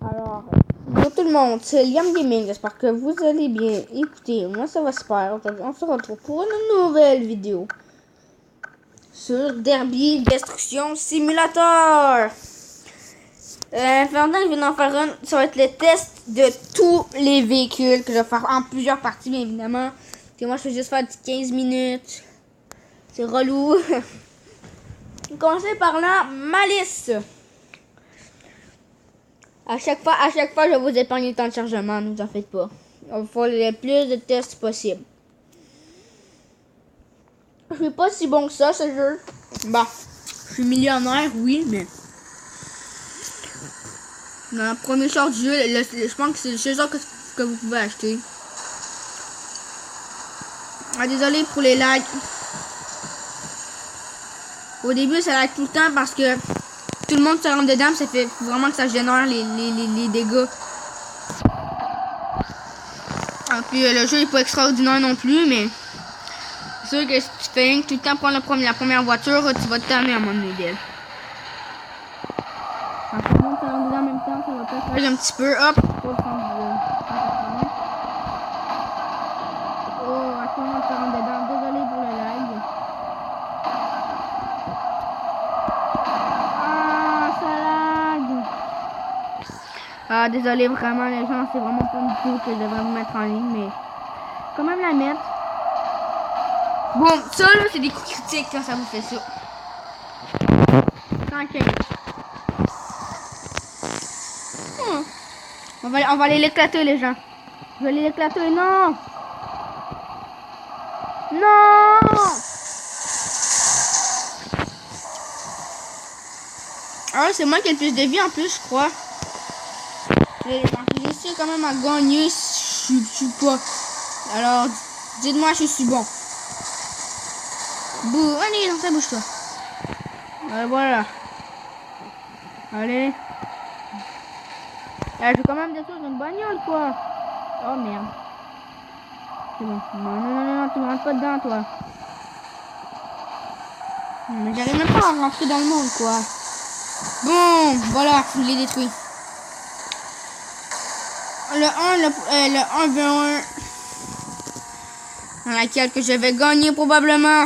Alors, bonjour tout le monde, c'est Liam Gaming, j'espère que vous allez bien. Écoutez, moi ça va super. Aujourd'hui, on se retrouve pour une nouvelle vidéo sur Derby Destruction Simulator. Maintenant, je vais en faire une. Ça va être le test de tous les véhicules que je vais faire en plusieurs parties, bien évidemment. Que moi, je fais juste faire 15 minutes. C'est relou. On commence par la malice. À chaque fois, je vais vous épargner le temps de chargement, ne vous en faites pas. On va faire le plus de tests possible. Je suis pas si bon que ça, ce jeu. Bah, je suis millionnaire, oui, mais... Dans le premier sort du jeu, je pense que c'est le seul sort que vous pouvez acheter. Ah, désolé pour les lags. Au début, ça lag tout le temps parce que tout le monde se rentre dedans, ça fait vraiment que ça génère les dégâts. Et puis le jeu est pas extraordinaire non plus, mais c'est sûr que si tu fais tout le temps prendre la première voiture, tu vas te tanner à mon modèle. Quand tout le monde se rentre dedans en même temps, ça va pas faire un petit peu, hop. Oh, tout le monde se rentre dedans, désolé pour le lag. Ah, désolé vraiment les gens, c'est vraiment pas une vidéo que je devrais vous mettre en ligne, mais quand même la mettre. Bon, ça là, c'est des coups critiques quand ça vous fait ça. Tranquille. On va aller l'éclater les gens. Je vais aller l'éclater, non! Non! Ah, c'est moi qui ai le plus de vie en plus, je crois. J'ai réussi quand même à gagner si je suis pas. Alors, dites-moi si je suis bon. Bouh, allez, dans ta bouche, toi. Voilà. Allez. Là, je vais quand même détruire une bagnole, quoi. Oh, merde. C'est bon. Non, tu me rentres pas dedans, toi. Mais j'arrive même pas à rentrer dans le monde, quoi. Bon, voilà, je l'ai détruit. Le 1v1 dans laquelle que je vais gagner probablement.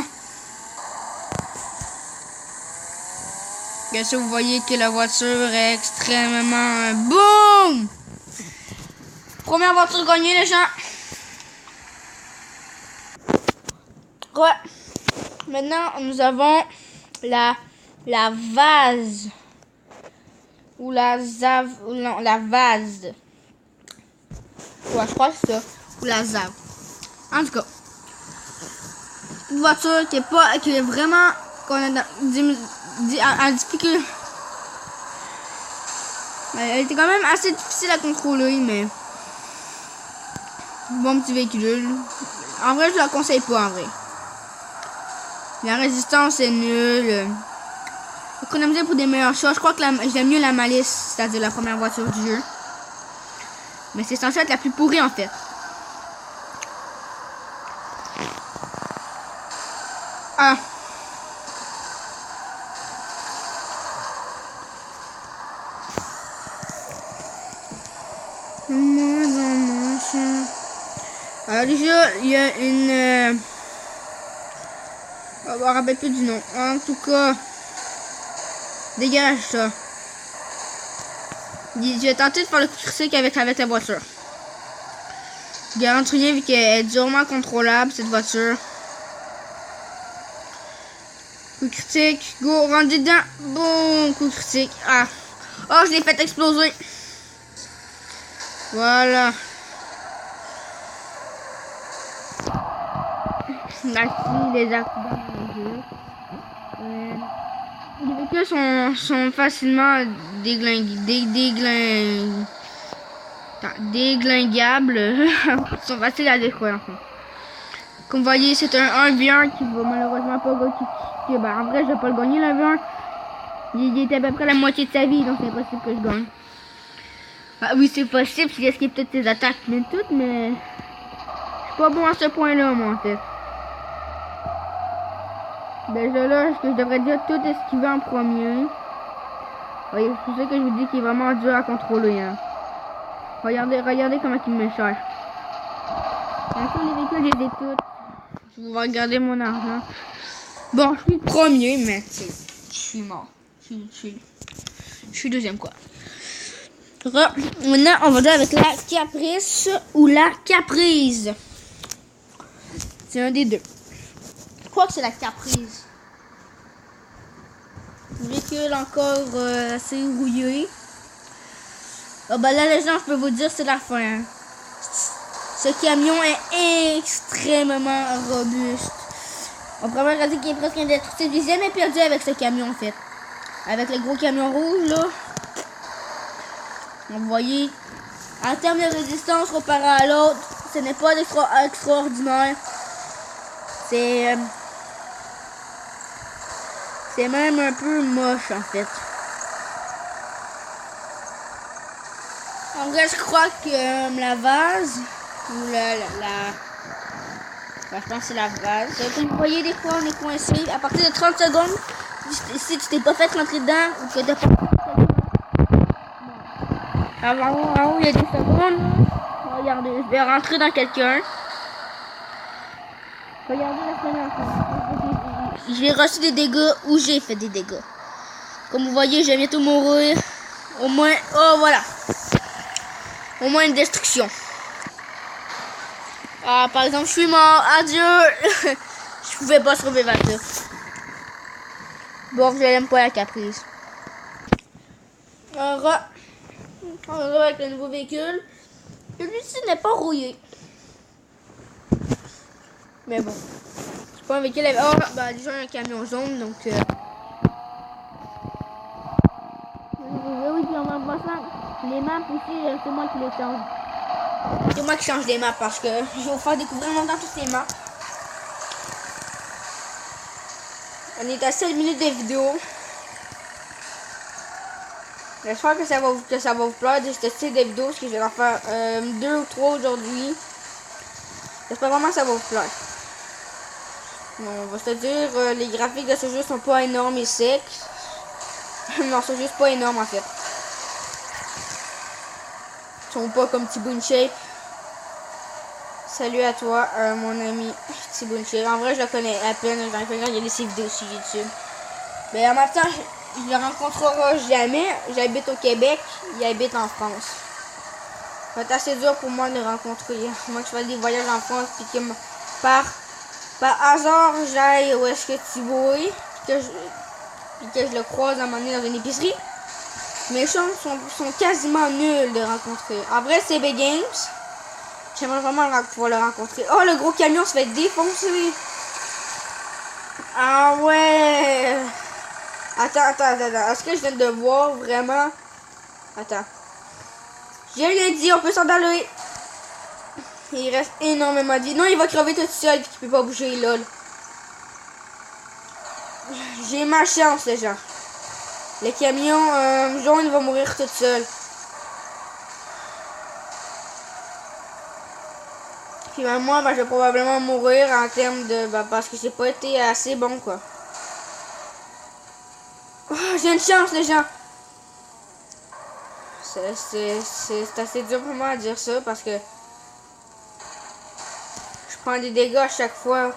Bien sûr, vous voyez que la voiture est extrêmement... Boum! Première voiture gagnée, les gens. Ouais. Maintenant, nous avons la vase. Ou la zave... Non, la vase. Ouais, je crois que c'est ça. Ou la zave. En tout cas. Une voiture qui est vraiment... qu'on a en difficulté. Elle était quand même assez difficile à contrôler, mais... Bon petit véhicule. En vrai, je la conseille pas, en vrai. La résistance est nulle. Économiser pour des meilleurs choix. Je crois que j'aime mieux la malice, c'est-à-dire la première voiture du jeu. Mais c'est censé être la plus pourrie, en fait. Ah. Alors déjà, il y a une... on ne me rappelle plus du nom. En tout cas, dégage ça. J'ai tenté de faire le coup critique avec la voiture. Je garantis rien vu qu'elle est durement contrôlable, cette voiture. Coup critique, go, rendu dedans. Bon, coup critique. Ah. Oh, je l'ai fait exploser. Voilà. Merci les accidents dans le jeu. Les véhicules sont facilement déglingables. Ils sont faciles à détruire. Enfin. Comme vous voyez, c'est un 1v1 qui va malheureusement pas gagner. Ben, en vrai, je vais pas le gagner, le 1v1. Il était à peu près la moitié de sa vie, donc c'est impossible que je gagne. Ah oui, c'est possible, s'il esquive toutes ses attaques, mais toutes, mais... Je suis pas bon à ce point-là, moi, en fait. Déjà là, est-ce que je devrais dire tout esquiver en premier? Oui, c'est pour ça que je vous dis qu'il est vraiment dur à contrôler. Hein. Regardez comment il me cherche. Bien sûr, les véhicules, je les ai toutes. Je vais regarder mon argent. Bon, je suis premier, mais je suis mort. Je suis deuxième, quoi. Maintenant, on va dire avec la caprice ou la caprise. C'est un des deux. Je crois que c'est la caprice. Véhicule encore assez rouillé. Oh, ben là, les gens, je peux vous dire, c'est la fin. Ce camion est extrêmement robuste. On pourrait dire qu'il est presque indestructible. J'ai jamais perdu avec ce camion, en fait. Avec le gros camion rouge, là. Vous voyez, en termes de résistance comparé à l'autre, ce n'est pas extraordinaire. C'est même un peu moche, en fait. En vrai, je crois que la vase, ou je pense que c'est la vase. Comme vous voyez, des fois, on est coincé. À partir de 30 secondes, si tu t'es pas fait rentrer dedans, ou que t'as pas en haut, il y a des secondes. Regardez, je vais rentrer dans quelqu'un. Regardez la fenêtre. J'ai reçu des dégâts ou j'ai fait des dégâts. Comme vous voyez, je vais bientôt mourir. Au moins, oh voilà. Au moins une destruction. Ah, par exemple, je suis mort. Adieu. Je pouvais pas survivre à ça. Bon, je n'aime pas la caprice. On va avec le nouveau véhicule. Celui-ci n'est pas rouillé. Mais bon. C'est pas un véhicule avec... Oh, bah déjà un camion jaune, donc... Oui, puis en passant, les maps aussi, c'est moi qui les change. C'est moi qui change les maps parce que je vais vous faire découvrir longtemps toutes les maps. On est à 7 minutes de vidéo. J'espère que ça va vous plaire de ce style de vidéo parce que je vais en faire 2 ou 3 aujourd'hui. J'espère vraiment que ça va vous plaire. Bon, on va se dire, les graphiques de ce jeu sont pas énormes et secs. Non, c'est juste pas énorme en fait. Ils sont pas comme Thibaut InShape. Salut à toi, mon ami Thibaut InShape. En vrai, je le connais à peine. J'en ai fait regarder ses vidéos sur YouTube. Mais en même temps, je le rencontrerai jamais. J'habite au Québec. Il habite en France. Ça va être assez dur pour moi de le rencontrer. Moi, je fais des voyages en France. Puis que par hasard, j'aille où est-ce que Thibaut est. Puis que je le croise à un moment donné dans une épicerie. Mes chances sont quasiment nulles de rencontrer. En vrai, c'est CB Games. J'aimerais vraiment pouvoir le rencontrer. Oh, le gros camion se fait défoncer. Ah ouais. Attends. Est-ce que je viens de voir vraiment? Attends. J'ai rien dit, on peut s'en aller. Il reste énormément de vie. Non, il va crever tout seul et il peut pas bouger, lol. J'ai ma chance, les gens. Le camion jaune va mourir tout seul. Puis moi, je vais probablement mourir en termes de... parce que j'ai pas été assez bon, quoi. Oh, j'ai une chance, les gens. C'est assez dur pour moi à dire ça parce que... je prends des dégâts à chaque fois.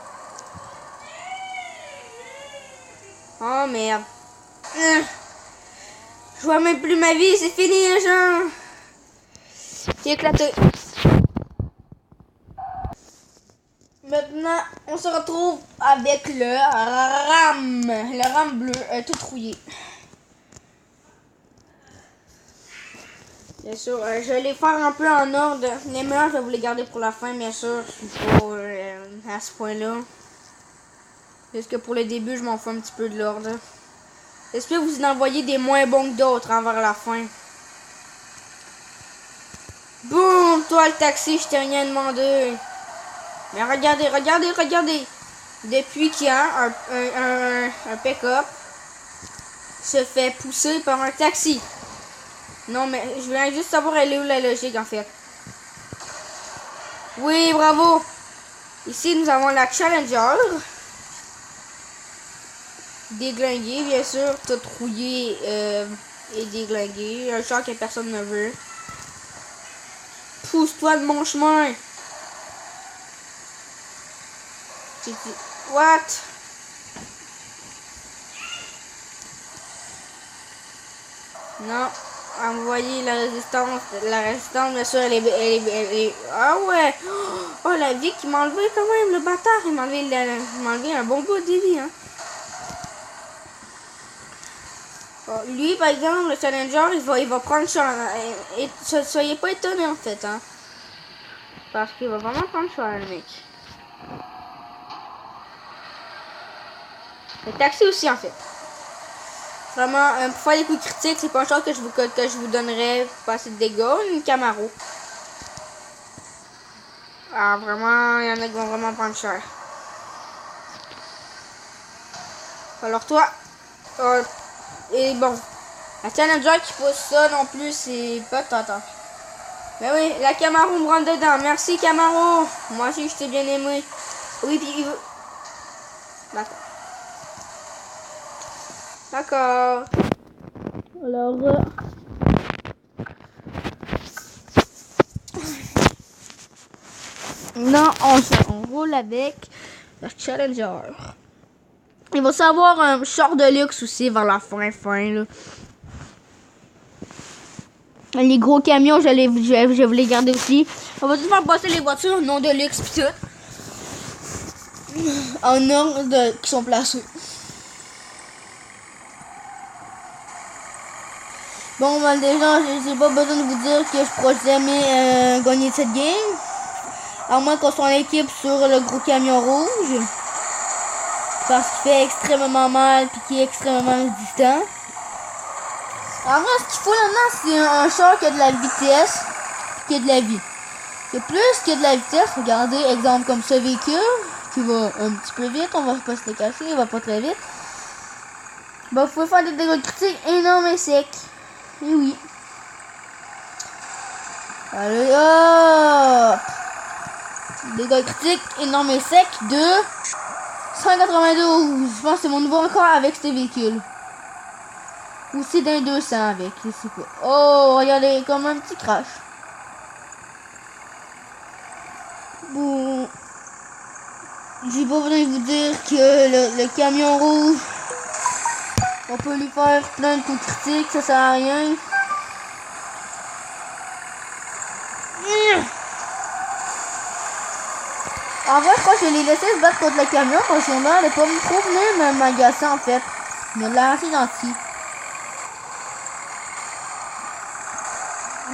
Oh, merde. Je vois même plus ma vie, c'est fini, les gens. J'ai éclaté. Maintenant, on se retrouve avec le RAM bleu, tout rouillé. Bien sûr, je vais les faire un peu en ordre. Les meilleurs, je vais vous les garder pour la fin, bien sûr. Je suis pas à ce point-là. Parce que pour le début, je m'en fous un petit peu de l'ordre. J'espère que vous en envoyez des moins bons que d'autres vers la fin. Boum, toi le taxi, je t'ai rien demandé. Mais regardez. Depuis qu'il y a un pick-up se fait pousser par un taxi. Non, mais je voulais juste savoir elle est où la logique en fait. Oui, bravo. Ici, nous avons la Challenger. Déglinguée, bien sûr, tout rouillé est déglingué. Un char que personne ne veut. Pousse-toi de mon chemin. What? Non. Envoyer la résistance. La résistance, bien sûr, elle est... Ah ouais. Oh, la vie qui m'a enlevé quand même, le bâtard. Il m'a enlevé un bon bout de vie, hein. Bon, lui, par exemple, le challenger, il va prendre cher. Et soyez pas étonnés, en fait, hein. Parce qu'il va vraiment prendre cher, le mec. Le taxi aussi, en fait. Vraiment, pour faire des coups critiques, c'est pas un char que je vous donnerais pas assez de dégâts. Une Camaro. Ah, vraiment, il y en a qui vont vraiment prendre cher. Alors, toi... et bon, la Challenger qui pousse ça non plus, c'est pas tata. Mais oui, la Camaro me rentre dedans. Merci Camaro. Moi aussi, je t'ai bien aimé. Oui, puis il veut... D'accord. D'accord. Alors... Non, on roule avec la Challenger. Il va savoir un short de luxe aussi vers la fin là. Les gros camions, je voulais garder aussi. On va tout faire passer les voitures non de luxe pis tout. En ordre qui sont placés. Bon, ben déjà, j'ai pas besoin de vous dire que je pourrais jamais gagner cette game. À moins qu'on soit en équipe sur le gros camion rouge. Parce qu'il fait extrêmement mal et qui est extrêmement résistant. En vrai, ce qu'il faut là-dedans, c'est un char qui a de la vitesse, qui a de la vie. Et plus qu'il y a de la vitesse, regardez, exemple comme ce véhicule, qui va un petit peu vite, on va pas se le cacher, il va pas très vite. Bah, vous pouvez faire des dégâts critiques énormes et secs. Et oui. Allez, hop! Dégâts critiques énormes et secs de 192. Je pense que c'est mon nouveau record avec ce véhicule. Ou c'est d'un 200 avec, je sais pas. Oh, regardez, comme un petit crash. Bon. J'ai pas besoin de vous dire que le camion rouge, on peut lui faire plein de coups critiques, ça sert à rien. En vrai, je crois que je l'ai laissé se battre contre le camion parce qu'on a pas trop venu m'agacer en fait. Mais il a assez gentil.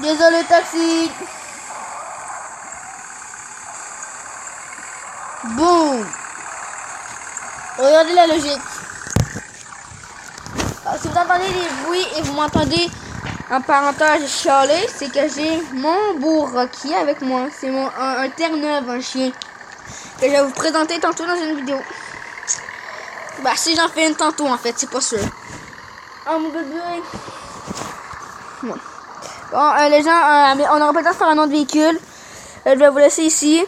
Désolé taxi. Boum. Regardez la logique. Alors, si vous entendez des bruits et vous m'entendez en parenthèse chialer, c'est que j'ai mon beau Rocky avec moi. C'est un Terre-Neuve, un chien. Que je vais vous présenter tantôt dans une vidéo. Bah si j'en fais une tantôt en fait, c'est pas sûr. Oh mon bébé. Bon, les gens, on aura peut-être faire un autre véhicule. Je vais vous laisser ici.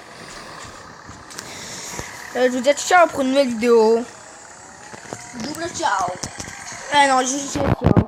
Je vous dis ciao pour une nouvelle vidéo. Double ciao. Ah non, juste ciao.